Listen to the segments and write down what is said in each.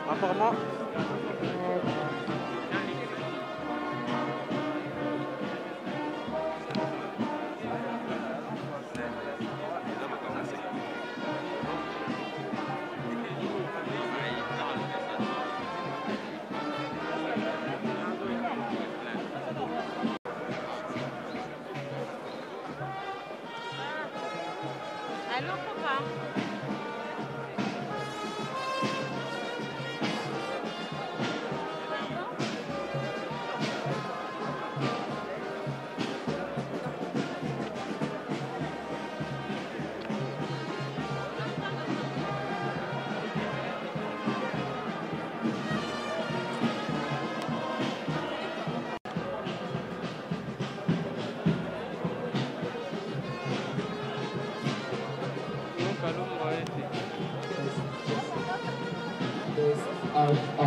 Apparemment. Allô, papa? Baba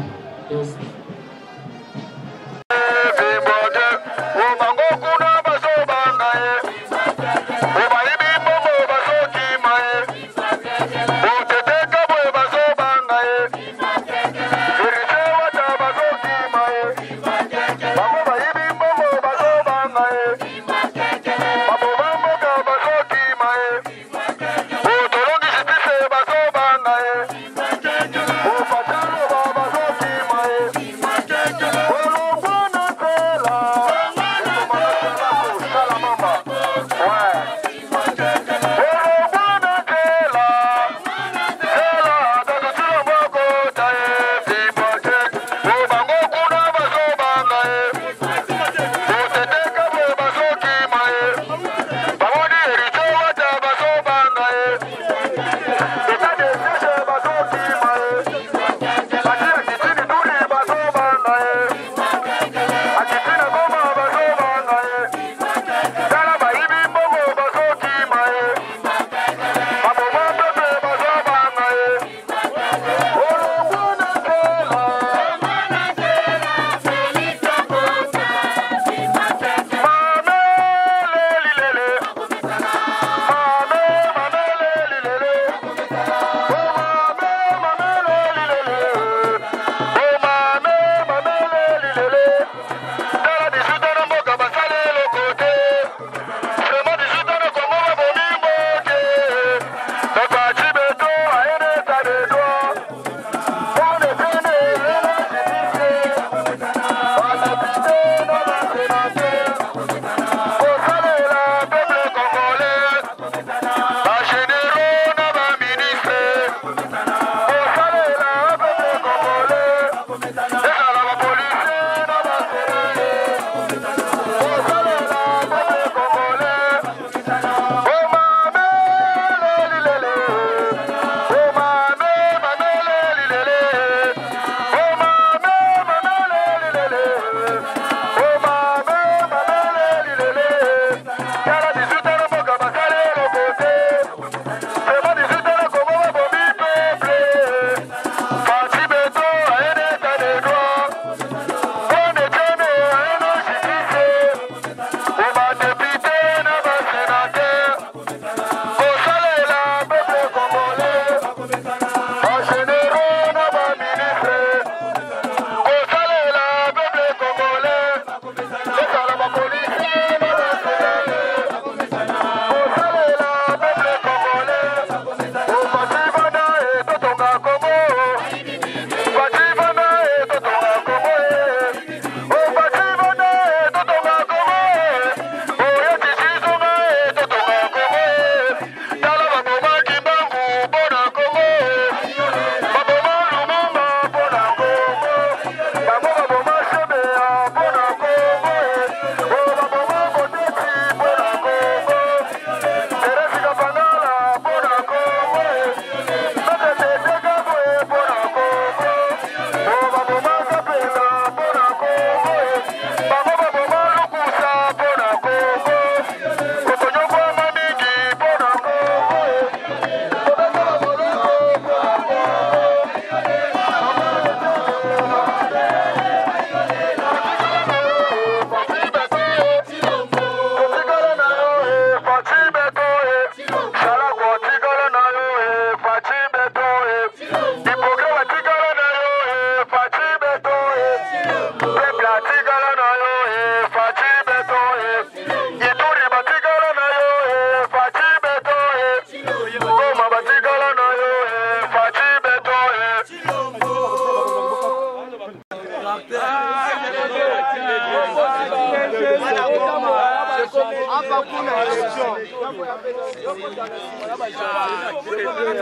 Hapa kuna election.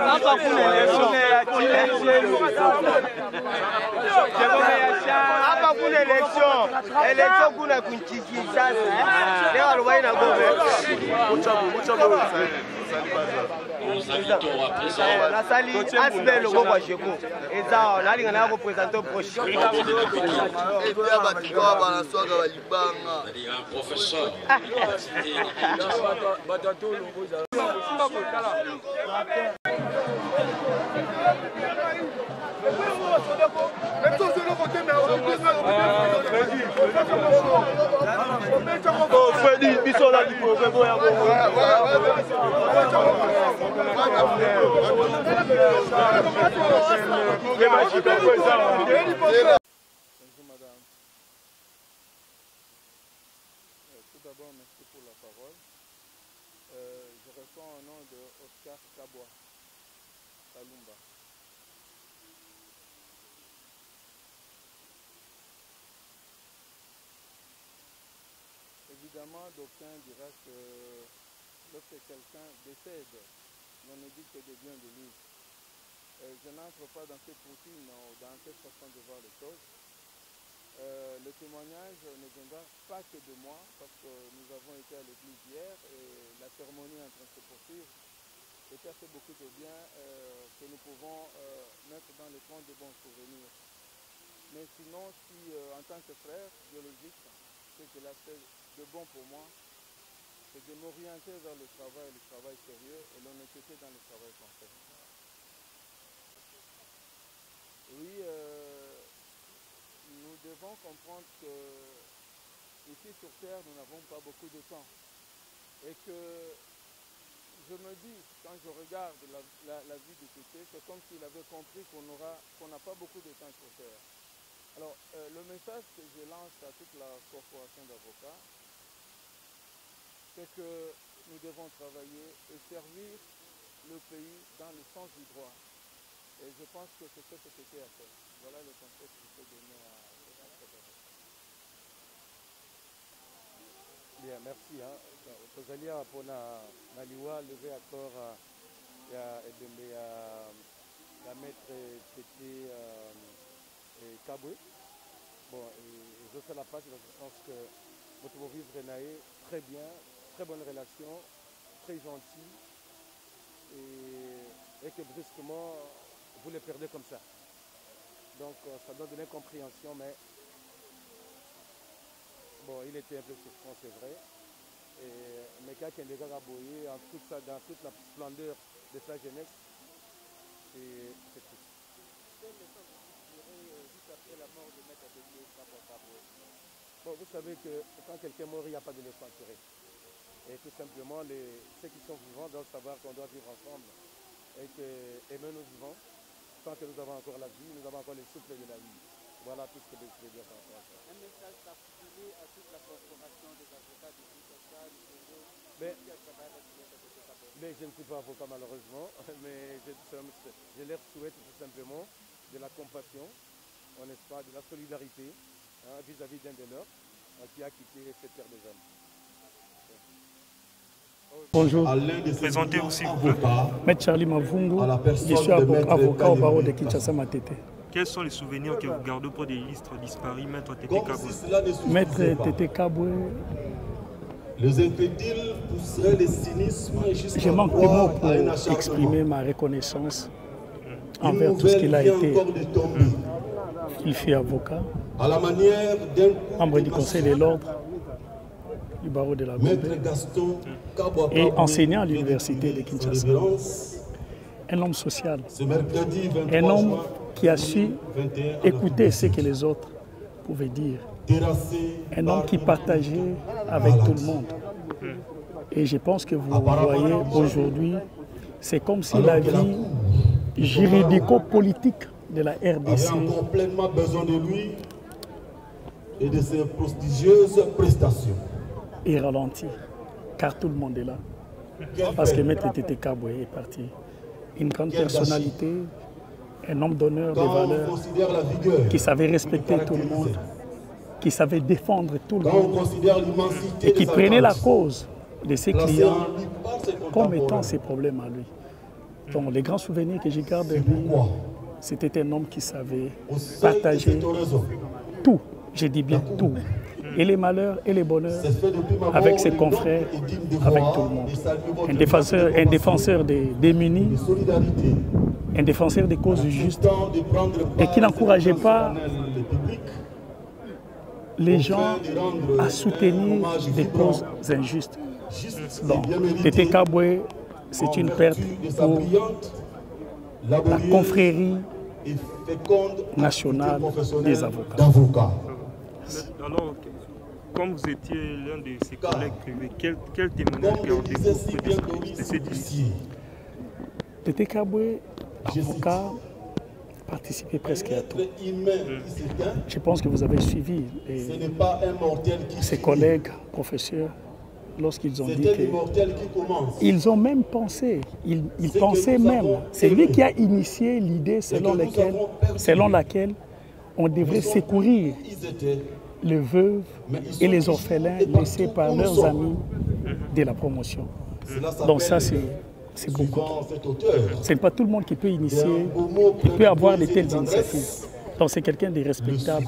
Hapa kuna election. Hapa kuna election. Election kuna Kinshasa. Leo alikuwa inagombea. Nasali asbe logo kwa Jeko. Eza nalinga na ko présenter prochain. Et puis abatiko bana soga balibanga. Professeur. Freddy, biso la dipo, Tout d'abord, merci pour la parole. Je réponds au nom de Oscar Kabwa, Kalumba. Évidemment, d'aucuns dira que lorsque quelqu'un décède, on ne dit que de bien de lui. Je n'entre pas dans cette routine ou dans cette façon de voir les choses. Le témoignage ne viendra pas que de moi, parce que nous avons été à l'église hier et la cérémonie est en train de se poursuivre. Et ça fait beaucoup de bien que nous pouvons mettre dans les comptes de bons souvenirs. Mais sinon, si en tant que frère biologique, ce qu'il a fait de bon pour moi, c'est de m'orienter vers le travail sérieux et l'honnêteté dans le travail qu'on fait. Oui, nous devons comprendre que ici sur Terre, nous n'avons pas beaucoup de temps. Et que je me dis, quand je regarde la vie du Tété, c'est comme s'il avait compris qu'on n'a pas beaucoup de temps sur Terre. Alors, le message que je lance à toute la corporation d'avocats, c'est que nous devons travailler et servir le pays dans le sens du droit. Et je pense que c'est ce que c'était à faire. Voilà le conseil que je peux donner à notre avocat. Bien, merci. Tozali pour la liwa levé accord ya maître Tété Kabwe. Bon, je fais la passe dans le sens que votre vivre naïe très bien, très bonne relation, très gentil et que brusquement vous les perdez comme ça. Donc ça doit donner compréhension, mais bon, il était un peu souffrant, c'est vrai. Mais quand il est raboyé dans toute la splendeur de sa jeunesse, c'est triste. Quel message vous direz juste après la mort de Maître Tété Kabwe? Bon, vous savez que quand quelqu'un mort, il n'y a pas de leçon à tirer. Et tout simplement, ceux qui sont vivants doivent savoir qu'on doit vivre ensemble. Et que aimer nous vivons, tant que nous avons encore la vie, nous avons encore le souffle de la vie. Voilà tout ce que je veux dire par rapport à ça. Un message particulier à toute la corporation des avocats du Kinshasa, du Congo, qui a travaillé avec Maître Tété Kabwe. Mais je ne suis pas avocat malheureusement, mais je leur souhaite tout simplement de la compassion, n'est-ce pas, de la solidarité vis-à-vis d'un de leurs qui a quitté cette terre des hommes. Bonjour. Présentez aussi Maître Charlie Mavungu, je suis avocat au barreau de Kinshasa Matete. Quels sont les souvenirs que vous gardez auprès des illustres disparus, Maître Tété Kabwe? Maître Tété Kabwe, les incrédules pousseraient les cynismes jusqu'à je manque de mots pour exprimer ma reconnaissance envers tout ce qu'il a été. Il fut avocat, à la manière d'un membre du Conseil de l'Ordre, du barreau de la Gombe et enseignant à l'université de Kinshasa. Un homme social, un homme qui a su écouter ce que les autres pouvaient dire, un homme qui partageait avec tout le monde. Et je pense que vous voyez aujourd'hui, c'est comme si la vie juridico-politique de la RDC complètement besoin de lui et de ses prestigieuses prestations. est ralentie, car tout le monde est là. Parce que Maître Tété Kabwe est parti. Une grande personnalité, un homme d'honneur, de valeur, qui savait respecter tout le monde, qui savait défendre tout le monde, et qui prenait la cause de ses clients comme étant ses problèmes à lui. Donc les grands souvenirs que je garde de lui, c'était un homme qui savait partager tout, je dis bien tout, et les malheurs et les bonheurs avec ses confrères, avec tout le monde. Un défenseur des démunis, un défenseur des causes justes, et qui n'encourageait pas les gens à soutenir des causes injustes. Donc, Tété Kaboué, c'est une perte pour la confrérie nationale des avocats. Alors, comme vous étiez l'un de ses collègues privés, quel témoignage gardez-vous de ces discussions? Tété Kaboué, avocat, participé presque à tout. Je pense que vous avez suivi ses collègues professeurs lorsqu'ils ont dit qu'ils ont même pensé, ils pensaient même, c'est lui qui a initié l'idée selon laquelle on devrait secourir les veuves et les orphelins laissés par leurs amis de la promotion. Donc ça, c'est beaucoup. Ce n'est pas tout le monde qui peut initier, qui peut avoir de telles initiatives. Donc c'est quelqu'un de respectable.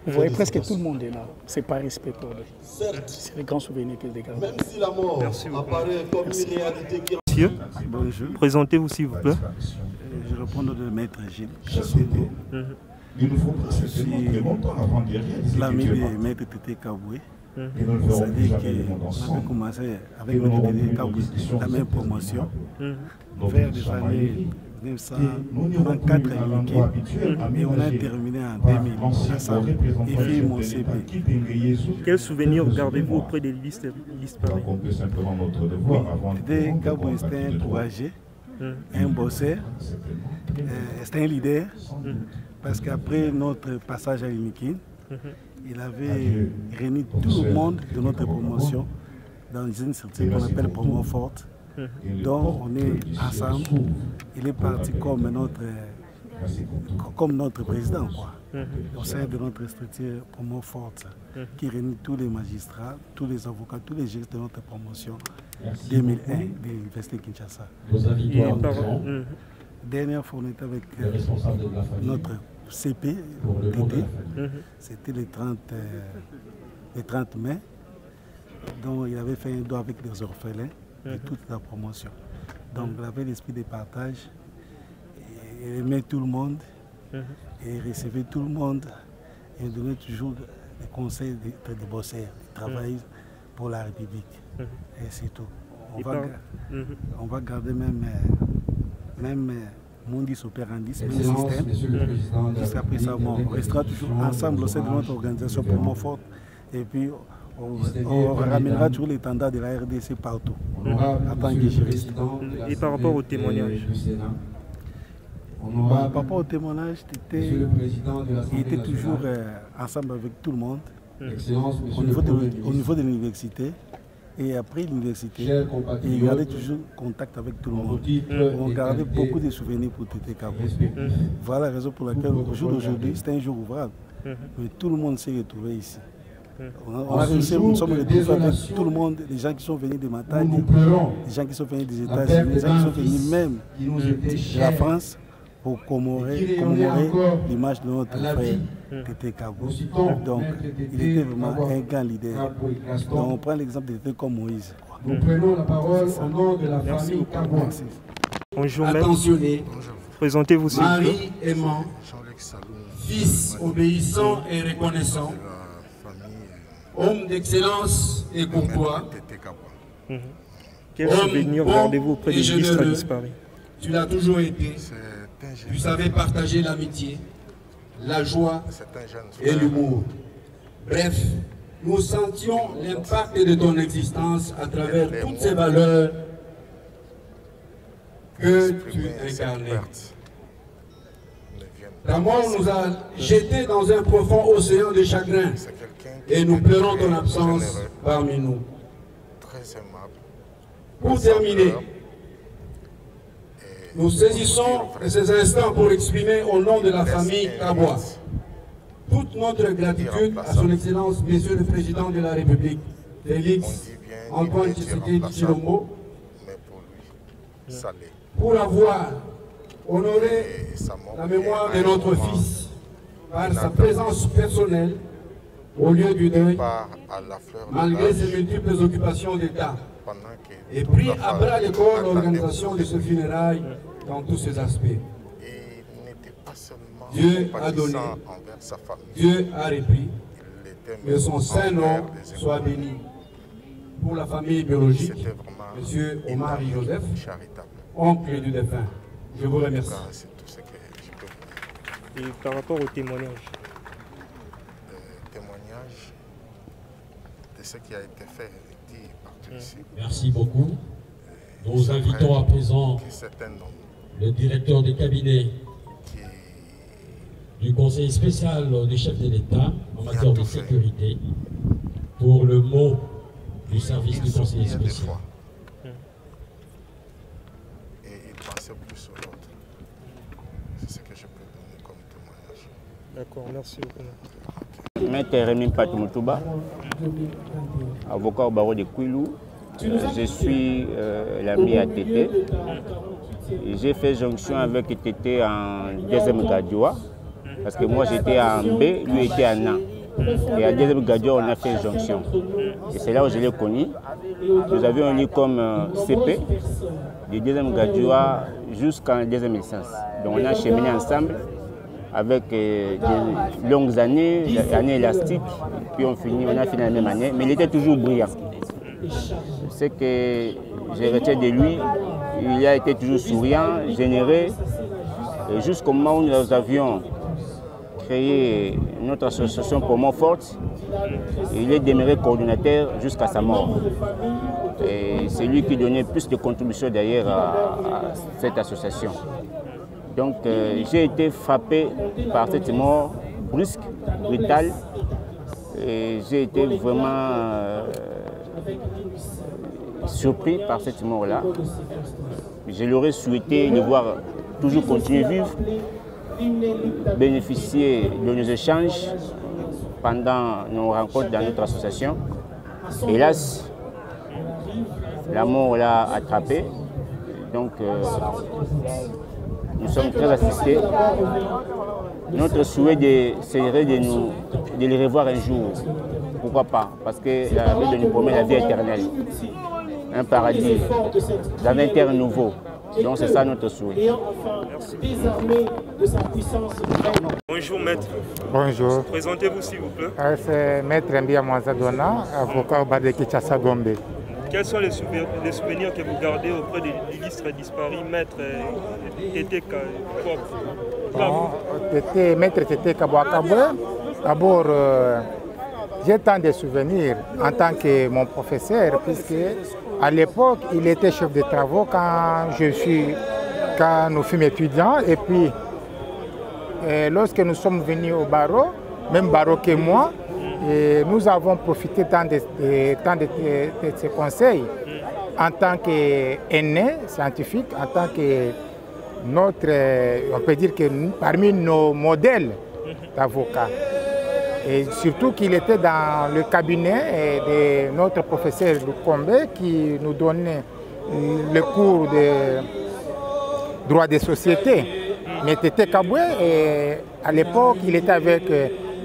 Vous voyez, presque tout le monde est là. C'est pas respect pour lui. C'est les grands souvenirs qu'il dégage. Merci beaucoup. Monsieur, bonjour. Présentez-vous s'il vous plaît. Je réponds de Maître Gilles. Je suis l'ami de Maître Tété Kaboué. C'est-à-dire qu'on avait commencé avec Maître Tété Kaboué la même promotion vers les années 1934 et on a terminé en 2000 ensemble et fait mon CP. Quels souvenirs gardez-vous auprès des listes disparues? Tété Kaboué c'était un courageux, un bosseur, c'était un leader parce qu'après notre passage à l'Inikin, il avait réuni tout le monde de notre promotion dans une structure qu'on appelle Promo Forte. Donc on est ensemble, il est parti comme notre président, quoi. Au sein de notre structure Promo Forte, qui réunit tous les magistrats, tous les avocats, tous les juristes de notre promotion 2001 de l'Université Kinshasa. Dernière fois, on était avec notre CP, Tété, c'était le 30 mai, donc il avait fait un don avec les orphelins de toute la promotion. Donc il avait l'esprit de partage, il aimait tout le monde, et recevait tout le monde, et il donnait toujours des conseils de bosser, de travailler pour la République. Et c'est tout. On va garder même Mondis operandis, même système, jusqu'à après sa mort. On restera toujours ensemble au sein de notre organisation Promo Forte, et puis on ramènera toujours les standards de la RDC partout, en tant que juriste. Et par rapport au témoignage? Par rapport au témoignage, il était toujours ensemble avec tout le monde, au niveau de l'université. Et après l'université, il gardait toujours contact avec tout le monde. On gardait beaucoup de souvenirs pour Tété Kaboué. Voilà la raison pour laquelle au jour d'aujourd'hui, c'était un jour ouvrable. Mais tout le monde s'est retrouvé ici. On a réussi, nous sommes retrouvés avec tout le monde, les gens qui sont venus de Matadi, les gens qui sont venus des États-Unis, les gens qui sont venus même de la France pour commémorer l'image de notre frère Tété Kaboué. Donc, il était vraiment un grand leader. Donc, on prend l'exemple de Tété comme Moïse. Nous prenons la parole au nom de la famille Kaboué. Bonjour, attentionné. Présentez-vous s'il vous plaît. Mari aimant, fils obéissant et reconnaissant, homme d'excellence et courtois. Quel souvenir gardez-vous auprès des ministres disparus? Tu l'as toujours été. Tu savais partager l'amitié, la joie et l'humour. Bref, nous sentions l'impact de ton existence à travers toutes ces valeurs que tu incarnais. Ta mort nous a jetés dans un profond océan de chagrin et nous pleurons ton absence parmi nous. Pour terminer, nous saisissons ces instants pour exprimer au nom de la famille Kaboué toute notre gratitude à son Excellence, Monsieur le Président de la République, Félix Antoine Tshisekedi Tshilombo, mais pour lui, ça l'est. pour avoir honoré la mémoire de notre fils par sa présence personnelle au lieu du deuil, malgré ses multiples occupations d'État, et pris à bras le corps l'organisation de ce funérail dans tous ses aspects. Dieu a donné, Dieu a repris, que son saint nom soit béni. Pour la famille biologique, M. Omar Joseph, oncle du défunt. Je vous remercie. Et par rapport au témoignage de ce qui a été fait et dit partout ici. Merci beaucoup. Nous invitons à présent le directeur de cabinet du Conseil spécial des chefs de l'État en matière de sécurité pour le mot du service du Conseil spécial. Et il pensait plus au l'autre. C'est ce que je peux donner comme témoignage. D'accord, merci beaucoup. Maître Rémi Patumutouba, avocat au barreau de Kouilou. Je suis l'ami à Tété. J'ai fait jonction avec Tété en deuxième Gadioua, parce que moi j'étais en B, lui était en A. Et à deuxième Gadioua, on a fait jonction. Et c'est là où je l'ai connu. Nous avions un lit comme CP, du deuxième Gadioua jusqu'en deuxième licence. Donc on a cheminé ensemble avec des longues années, années élastiques, puis on a fini la même année, mais il était toujours brillant. Ce que je retiens de lui, il a été toujours souriant, généreux, et jusqu'au moment où nous avions créé notre association pour Montforte, il est demeuré coordonnateur jusqu'à sa mort. Et c'est lui qui donnait plus de contributions d'ailleurs à cette association. Donc j'ai été frappé par cette mort brusque, brutale, et j'ai été vraiment surpris par cette mort-là. Je l'aurais souhaité le voir toujours continuer à vivre, bénéficier de nos échanges pendant nos rencontres dans notre association. Hélas, la mort l'a attrapé. Donc, nous sommes très assistés. Notre souhait serait de les revoir un jour. Pourquoi pas? Parce que la vie de nous promet la vie éternelle. Un paradis, dans un terre nouveau. Donc c'est ça notre souhait. Bonjour maître. Bonjour. Présentez-vous s'il vous plaît. C'est maître Mbia Mwanzadona, avocat au bar de Kinshasa Gombe. Quels sont les souvenirs que vous gardez auprès de l'illustre disparu, maître Tété Kaboué? Maître Tété Kaboué, d'abord, j'ai tant de souvenirs en tant que mon professeur, puisque à l'époque, il était chef de travaux quand nous fûmes étudiants. Et puis, lorsque nous sommes venus au barreau, même barreau que moi, et nous avons profité de ses conseils en tant qu'aîné scientifique, en tant que on peut dire que parmi nos modèles d'avocats. Et surtout qu'il était dans le cabinet de notre professeur Lukombe qui nous donnait le cours de droit des sociétés. Mais Tété Kaboué, à l'époque, il était avec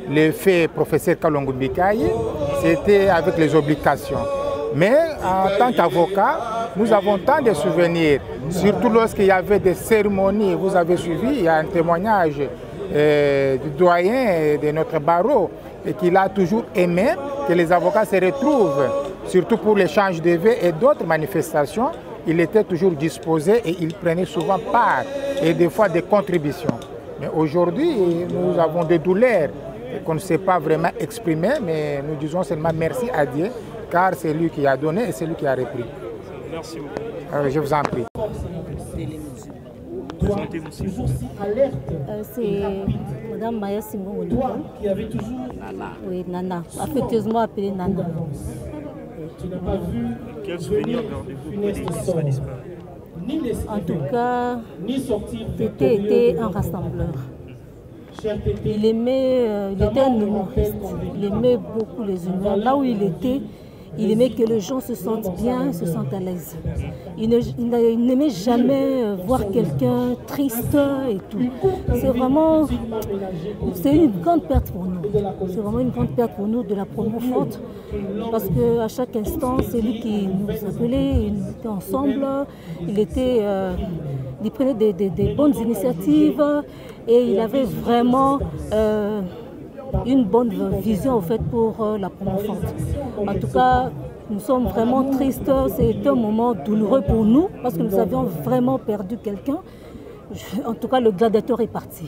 le fait professeur Kalongo Bikayi, c'était avec les obligations. Mais en tant qu'avocat, nous avons tant de souvenirs, surtout lorsqu'il y avait des cérémonies. Vous avez suivi, il y a un témoignage du doyen de notre barreau et qu'il a toujours aimé que les avocats se retrouvent, surtout pour l'échange de vœux et d'autres manifestations. Il était toujours disposé et il prenait souvent part et des fois des contributions. Mais aujourd'hui, nous avons des douleurs qu'on ne sait pas vraiment exprimer, mais nous disons seulement merci à Dieu, car c'est lui qui a donné et c'est lui qui a repris. Merci beaucoup. Je vous en prie. C'est Mme Maya Simon. Oui, Nana. Affectueusement appelée Nana. Quel souvenir gardez-vous des illustres disparus? En tout cas, Tété était un rassembleur. Il était un humoriste. Il aimait beaucoup les humours. Là où il était, Il aimait que les gens se sentent bien, se sentent à l'aise. Il n'aimait jamais voir quelqu'un triste et tout. C'est une grande perte pour nous. C'est vraiment une grande perte pour nous de la promo forte. Parce qu'à chaque instant, c'est lui qui nous appelait, nous étions ensemble. Il prenait des bonnes initiatives et il avait vraiment une bonne vision en fait, pour la promo forte. En tout cas, nous sommes vraiment tristes. C'est un moment douloureux pour nous parce que nous avions vraiment perdu quelqu'un. En tout cas, le gladiateur est parti.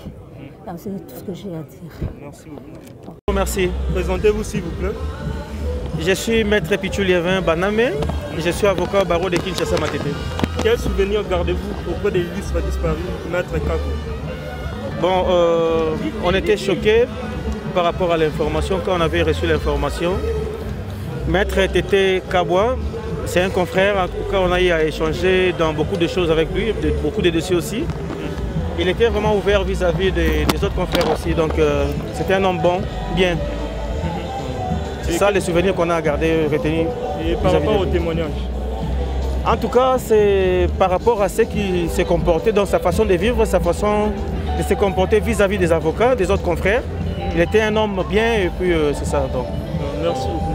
C'est tout ce que j'ai à dire. Merci beaucoup. Merci. Présentez-vous s'il vous plaît. Je suis maître Pichou Liévin Baname. Je suis avocat au barreau de Kinshasa Matete. Quel souvenir gardez-vous auprès des illustres disparus, maître Kako? Bon, on était choqués par rapport à l'information. Quand on avait reçu l'information, maître Tété Kabwa, c'est un confrère. En tout cas, on a eu à échanger dans beaucoup de choses avec lui, beaucoup de dossiers aussi. Il était vraiment ouvert vis-à-vis des autres confrères aussi. Donc, c'était un homme bon, bien. C'est ça les souvenirs qu'on a gardés, retenus. Et par rapport au témoignage? En tout cas, c'est par rapport à ce qui s'est comporté dans sa façon de vivre, sa façon de se comporter vis-à-vis des avocats, des autres confrères. Il était un homme bien et puis c'est ça. Donc. Merci beaucoup.